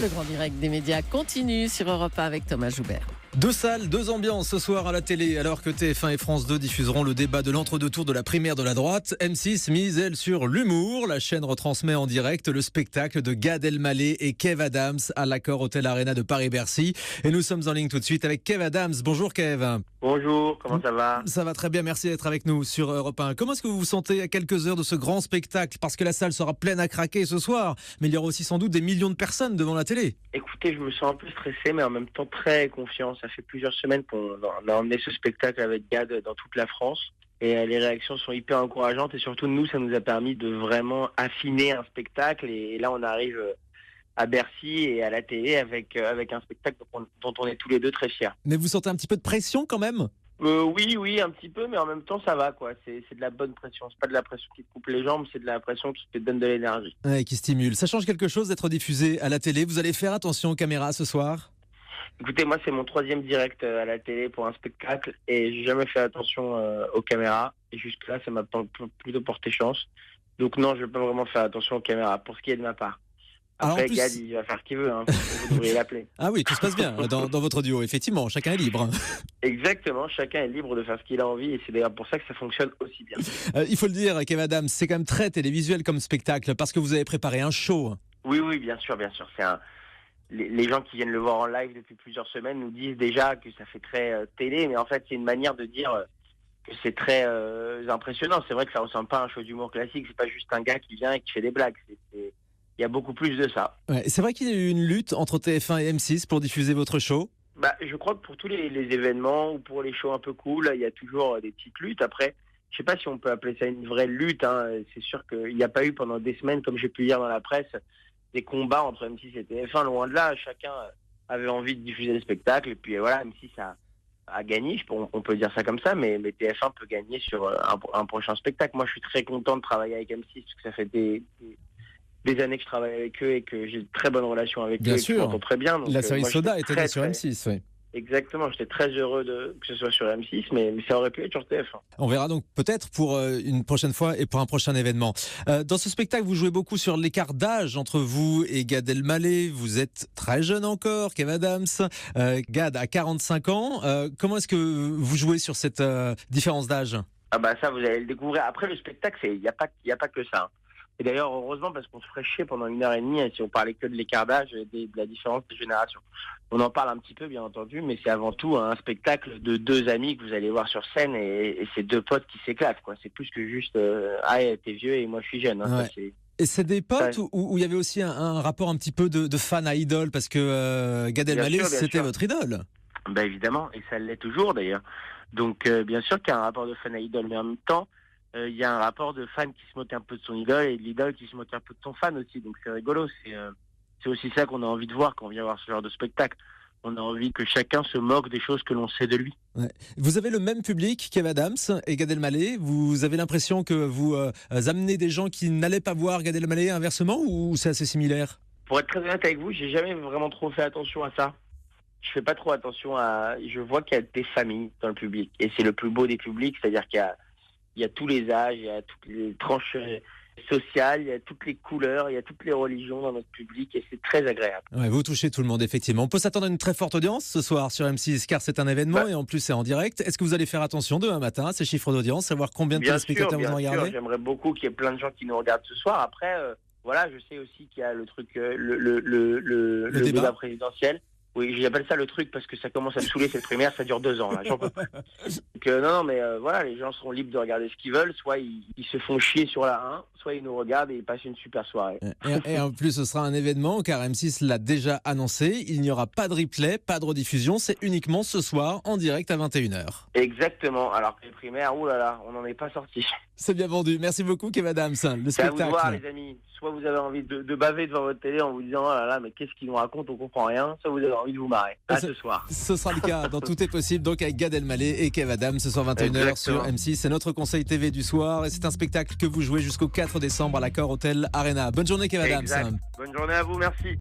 Le grand direct des médias continue sur Europe 1 avec Thomas Joubert. Deux salles, deux ambiances ce soir à la télé. Alors que TF1 et France 2 diffuseront le débat de l'entre-deux tours de la primaire de la droite, M6 mise, elle, sur l'humour. La chaîne retransmet en direct le spectacle de Gad Elmaleh et Kev Adams à l'Accor Hotel Arena de Paris-Bercy. Et nous sommes en ligne tout de suite avec Kev Adams. Bonjour Kev. Bonjour, comment ça va ? Ça va très bien, merci d'être avec nous sur Europe 1. Comment est-ce que vous vous sentez à quelques heures de ce grand spectacle ? Parce que la salle sera pleine à craquer ce soir, mais il y aura aussi sans doute des millions de personnes devant la télé. Écoutez, je me sens un peu stressé, mais en même temps très confiant. Ça fait plusieurs semaines qu'on a emmené ce spectacle avec Gad dans toute la France. Et les réactions sont hyper encourageantes. Et surtout, nous, ça nous a permis de vraiment affiner un spectacle. Et là, on arrive à Bercy et à la télé avec un spectacle dont on est tous les deux très fiers. Mais vous sentez un petit peu de pression quand même ? Oui, un petit peu, mais en même temps, ça va, quoi. C'est de la bonne pression. C'est pas de la pression qui te coupe les jambes, c'est de la pression qui te donne de l'énergie. Ouais, qui stimule. Ça change quelque chose d'être diffusé à la télé. Vous allez faire attention aux caméras ce soir ? Écoutez, moi, c'est mon 3e direct à la télé pour un spectacle et j'ai jamais fait attention aux caméras. Et jusque-là, ça m'a plutôt porté chance. Donc non, je vais pas vraiment faire attention aux caméras, pour ce qui est de ma part. Après, Gad, il va faire ce qu'il veut, hein. Vous devriez l'appeler. Ah oui, tout se passe bien dans votre duo, effectivement, chacun est libre. Exactement, chacun est libre de faire ce qu'il a envie et c'est d'ailleurs pour ça que ça fonctionne aussi bien. Il faut le dire, Kev Adams, c'est quand même très télévisuel comme spectacle parce que vous avez préparé un show. Oui, bien sûr. C'est les gens qui viennent le voir en live depuis plusieurs semaines nous disent déjà que ça fait très télé, mais en fait, c'est une manière de dire que c'est très impressionnant. C'est vrai que ça ressemble pas à un show d'humour classique, c'est pas juste un gars qui vient et qui fait des blagues. Il y a beaucoup plus de ça. Ouais, c'est vrai qu'il y a eu une lutte entre TF1 et M6 pour diffuser votre show ? Je crois que pour tous les événements ou pour les shows un peu cool, il y a toujours des petites luttes. Après, je sais pas si on peut appeler ça une vraie lutte, hein. C'est sûr qu'il n'y a pas eu pendant des semaines, comme j'ai pu lire dans la presse, des combats entre M6 et TF1. Loin de là, chacun avait envie de diffuser le spectacle. Et puis voilà, M6 a gagné, on peut dire ça comme ça, mais TF1 peut gagner sur un prochain spectacle. Moi, je suis très content de travailler avec M6 parce que ça fait des années que je travaille avec eux et que j'ai de très bonnes relations avec eux. Bien sûr. Je m'entends très bien. Donc, la série moi, Soda était sur M6, oui. Exactement, j'étais très heureux que ce soit sur M6, mais ça aurait pu être sur TF1. On verra donc peut-être pour une prochaine fois et pour un prochain événement. Dans ce spectacle, vous jouez beaucoup sur l'écart d'âge entre vous et Gad Elmaleh. Vous êtes très jeune encore, Kev Adams. Gad a 45 ans. Comment est-ce que vous jouez sur cette différence d'âge ? Ça, vous allez le découvrir. Après, le spectacle, il n'y a pas que ça. Et d'ailleurs, heureusement, parce qu'on se ferait chier pendant 1h30 si on parlait que de l'écart d'âge et de la différence de génération. On en parle un petit peu, bien entendu, mais c'est avant tout un spectacle de deux amis que vous allez voir sur scène et c'est deux potes qui s'éclatent, quoi. C'est plus que juste t'es vieux et moi je suis jeune. Hein. Ouais. Ça, et c'est des potes où il y avait aussi un rapport un petit peu de fan à idole parce que Gad Elmaleh, c'était votre idole. Évidemment, et ça l'est toujours d'ailleurs. Donc bien sûr qu'il y a un rapport de fan à idole, mais en même temps, il y a un rapport de fan qui se moque un peu de son idole et de l'idole qui se moque un peu de son fan aussi. Donc c'est rigolo, c'est aussi ça qu'on a envie de voir quand on vient voir ce genre de spectacle. On a envie que chacun se moque des choses que l'on sait de lui. Ouais. Vous avez le même public, Kev Adams et Gad Elmaleh. Vous avez l'impression que vous amenez des gens qui n'allaient pas voir Gad Elmaleh inversement ou c'est assez similaire ? Pour être très honnête avec vous, j'ai jamais vraiment trop fait attention à ça. Je fais pas trop attention je vois qu'il y a des familles dans le public. Et c'est le plus beau des publics, c'est-à-dire qu'il y a tous les âges, il y a toutes les tranches sociales, il y a toutes les couleurs, il y a toutes les religions dans notre public et c'est très agréable. Ouais, vous touchez tout le monde, effectivement. On peut s'attendre à une très forte audience ce soir sur M6 car c'est un événement et en plus c'est en direct. Est-ce que vous allez faire attention demain matin à ces chiffres d'audience, savoir combien de téléspectateurs vous en regardez ? J'aimerais beaucoup qu'il y ait plein de gens qui nous regardent ce soir. Après, je sais aussi qu'il y a le truc, le débat présidentiel. Oui, j'appelle ça le truc parce que ça commence à me saouler, cette primaire, ça dure 2 ans, là, j'en peux pas. Donc, les gens seront libres de regarder ce qu'ils veulent, soit ils se font chier sur la 1, soit ils nous regardent et ils passent une super soirée. Et en plus, ce sera un événement, car M6 l'a déjà annoncé, il n'y aura pas de replay, pas de rediffusion, c'est uniquement ce soir, en direct à 21h. Exactement, alors que les primaires, on n'en est pas sorti. C'est bien vendu, merci beaucoup Kev Adams, le spectacle. C'est à vous de voir les amis, soit vous avez envie de baver devant votre télé en vous disant « Oh là là, mais qu'est-ce qu'ils nous racontent, on comprend rien », soit vous avez envie de vous marrer. À ce soir. Ce sera le cas, dans Tout est possible, donc avec Gad Elmaleh et Kev Adams, ce soir 21h sur M6. C'est notre conseil TV du soir et c'est un spectacle que vous jouez jusqu'au 4 décembre à l'Accor Hotel Arena. Bonne journée Kev Adams. Exact. Bonne journée à vous, merci.